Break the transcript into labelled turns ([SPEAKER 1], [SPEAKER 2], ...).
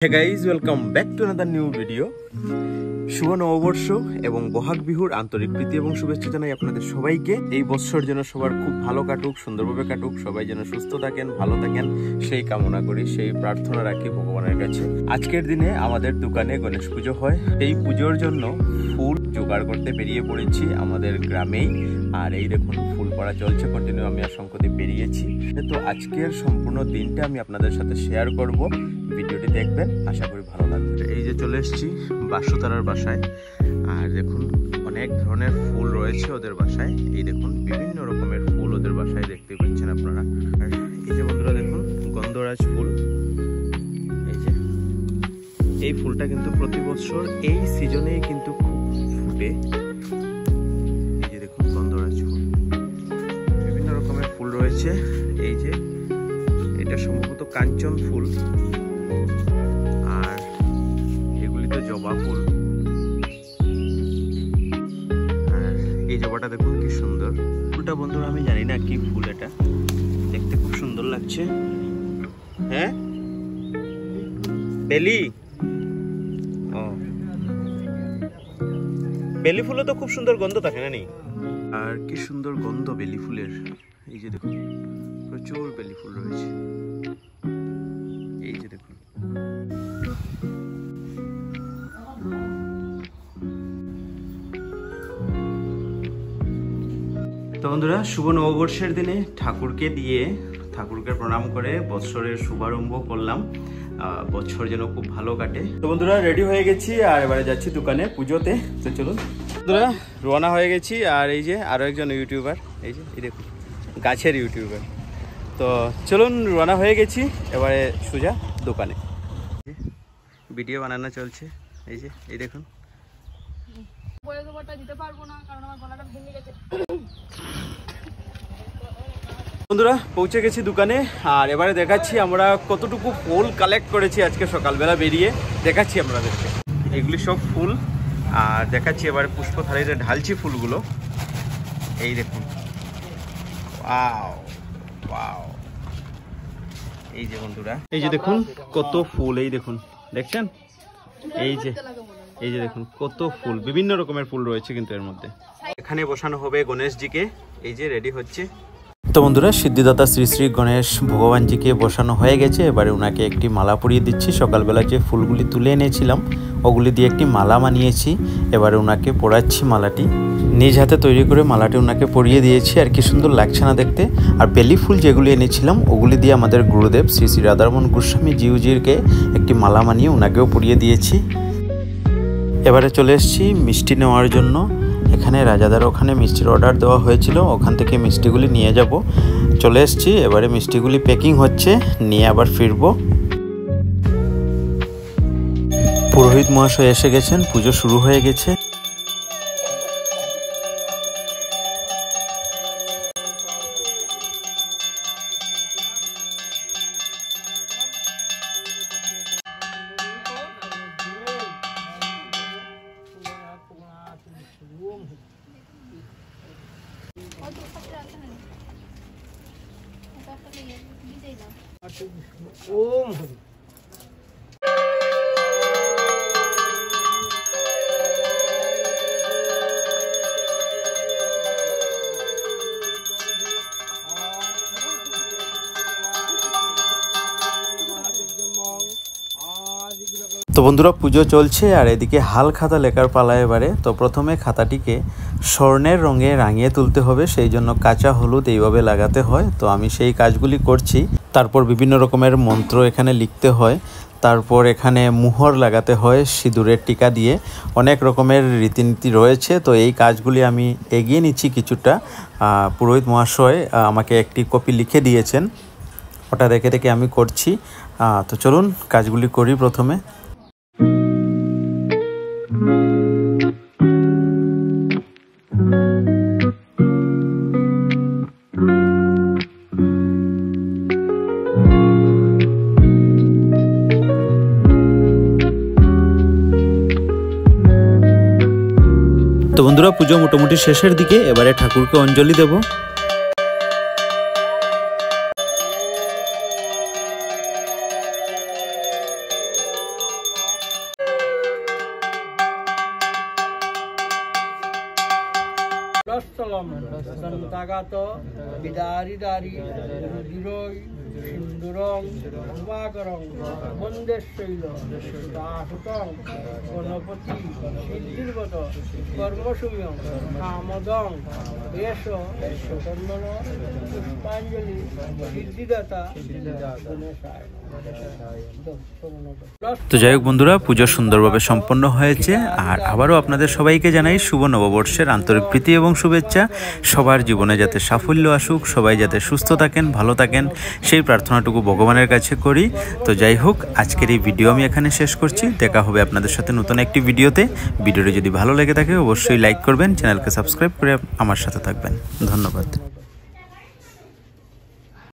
[SPEAKER 1] Hey guys, welcome back to another new video. শুভ নববর্ষ এবং বহাগ বিহুর আন্তরিক প্রীতি এবং শুভেচ্ছা জানাই আপনাদের সবাইকে। এই বছর যেন সবার খুব ভালো কাটুক, সুন্দরভাবে কাটুক, সবাই যেন সুস্থ থাকেন, ভালো থাকেন সেই কামনা করি, সেই প্রার্থনা রাখি ভগবানের কাছে। আজকের দিনে আমাদের দোকানে গণেশ পুজো হয়। এই পুজোর জন্য ফুল জোগাড় করতে বেরিয়ে পড়েছি আমাদের গ্রামেই। আর এই দেখুন ফুল পড়া চলছে কন্টিনিউ, আমি আর শঙ্করদেব বেরিয়েছি। তো আজকের সম্পূর্ণ দিনটা আমি আপনাদের সাথে শেয়ার করব, ভিডিওটি দেখবেন, আশা করি ভালো লাগবে। এই যে চলে এসেছি বাসুতারার বাসায়, আর দেখুন অনেক ধরনের ফুল রয়েছে ওদের বাসায়। এই দেখুন বিভিন্ন রকমের ফুল ওদের বাসায় দেখতে পাচ্ছেন আপনারা। আর এই যে বন্ধুরা দেখুন গন্ধরাজ ফুল, এই ফুলটা কিন্তু প্রতি বছর এই সিজনেই কিন্তু খুব ফুটে। এই যে দেখুন গন্ধরাজ ফুল, বিভিন্ন রকমের ফুল রয়েছে। এই যে এটা সম্ভবত কাঞ্চন ফুল, আর এগুলি তো জবা ফুল। আর এই জবাটা দেখুন কি সুন্দর ফুলটা বন্ধুরা, আমি জানি না কি ফুল, এটা দেখতে খুব সুন্দর লাগছে। হ্যাঁ বেলি, বেলি ফুলও তো খুব সুন্দর গন্ধ থাকে না নি? আর কি সুন্দর গন্ধ বেলি ফুলের। এই যে দেখুন প্রচুর বেলি ফুল রয়েছে। এই যে দেখুন তো বন্ধুরা, শুভ নববর্ষের দিনে ঠাকুরকে প্রণাম করে বৎসরের শুভারম্ভ করলাম। বছর যেন খুব ভালো কাটে। তো বন্ধুরা রেডি হয়ে গেছি, আর এবারে যাচ্ছি দোকানে পুজোতে। তো চলুন বন্ধুরা, রওনা হয়ে গেছি। আর এই যে আরো একজন ইউটিউবার, এই যে এই দেখুন গাছের ইউটিউবার। তো চলুন রওনা হয়ে গেছি, এবারে সোজা দোকানে। ভিডিও বানানো চলছে। এই যে এই দেখুন বন্ধুরা, পৌঁছে গেছি দোকানে। আর এবারে দেখাচ্ছি আমরা কতটুকু ফুল কালেক্ট করেছি আজকে সকালবেলা বেরিয়ে, দেখাচ্ছি আপনাদেরকে। এগুলি সব ফুল, আর দেখাচ্ছি এবারে পুষ্প থালিতে ঢালছি ফুলগুলো। এই দেখুন, ওয়াও ওয়াও। এই যে বন্ধুরা, এই যে দেখুন কত ফুল, এই দেখুন দেখছেন, এই যে দেখুন কত ফুল, বিভিন্ন রকমের ফুল রয়েছে কিন্তু এর মধ্যে। এখানে বসানো হবে গণেশজিকে, এই যে রেডি হচ্ছে। তো বন্ধুরা, সিদ্ধিদাতা শ্রী শ্রী গণেশ ভগবানজিকে বসানো হয়ে গেছে। এবারে ওনাকে একটি মালা পরিয়ে দিচ্ছি। সকালবেলা যে ফুলগুলি তুলে এনেছিলাম ওগুলি দিয়ে একটি মালা বানিয়েছি। এবারে ওনাকে পরাচ্ছি মালাটি, নিজ হাতে তৈরি করে মালাটি ওনাকে পরিয়ে দিয়েছি। আর কি সুন্দর লাগছে না দেখতে। আর বেলি ফুল যেগুলি এনেছিলাম ওগুলি দিয়ে আমাদের গুরুদেব শ্রী শ্রী রাধারমণ গোস্বামী জিউজিকে একটি মালা বানিয়ে ওনাকেও পরিয়ে দিয়েছি। এবারে চলে এসেছি মিষ্টি নেওয়ার জন্য। এখানে রাজাদার ওখানে মিষ্টির অর্ডার দেওয়া হয়েছিল, ওখান থেকে মিষ্টিগুলি নিয়ে যাব। চলে এসেছি, এবারে মিষ্টিগুলি প্যাকিং হচ্ছে, নিয়ে আবার ফিরবো। পুরোহিত মহাশয় এসে গেছেন, পুজো শুরু হয়ে গেছে। ওম তো বন্ধুরা, পুজো চলছে আর এদিকে হাল খাতা লেখার পালা এবারে। তো প্রথমে খাতাটিকে স্বর্ণের রঙে রাঙিয়ে তুলতে হবে, সেই জন্য কাঁচা হলুদ এইভাবে লাগাতে হয়। তো আমি সেই কাজগুলি করছি। তারপর বিভিন্ন রকমের মন্ত্র এখানে লিখতে হয়, তারপর এখানে মুহর লাগাতে হয় সিঁদুরের টিকা দিয়ে। অনেক রকমের রীতিনীতি রয়েছে। তো এই কাজগুলি আমি এগিয়ে নিচ্ছি কিছুটা। পুরোহিত মহাশয় আমাকে একটি কপি লিখে দিয়েছেন, ওটা দেখে দেখে আমি করছি। তো চলুন কাজগুলি করি প্রথমে। তো বন্ধুরা, পুজো মোটামুটি শেষের দিকে। এবারে ঠাকুরকে অঞ্জলি দেব।
[SPEAKER 2] Rasthalam, Santagato, Vidari, Rudiroi, Sindurong, Vagarong, Mondeshailo, Dahutong, Gonopati, Sildirvato, Kormosumyong, Hamadong, Yesho, Sotandano, Puspanjali, Siddhidata,
[SPEAKER 3] তো যাই হোক বন্ধুরা, পুজো সুন্দরভাবে সম্পন্ন হয়েছে। আর আবারও আপনাদের সবাইকে জানাই শুভ নববর্ষের আন্তরিক প্রীতি এবং শুভেচ্ছা। সবার জীবনে যাতে সাফল্য আসুক, সবাই যাতে সুস্থ থাকেন, ভালো থাকেন, সেই প্রার্থনাটুকু ভগবানের কাছে করি। তো যাই হোক, আজকের এই ভিডিও আমি এখানে শেষ করছি। দেখা হবে আপনাদের সাথে নতুন একটি ভিডিওতে। ভিডিওটি যদি ভালো লেগে থাকে অবশ্যই লাইক করবেন, চ্যানেলকে সাবস্ক্রাইব করে আমার সাথে থাকবেন। ধন্যবাদ।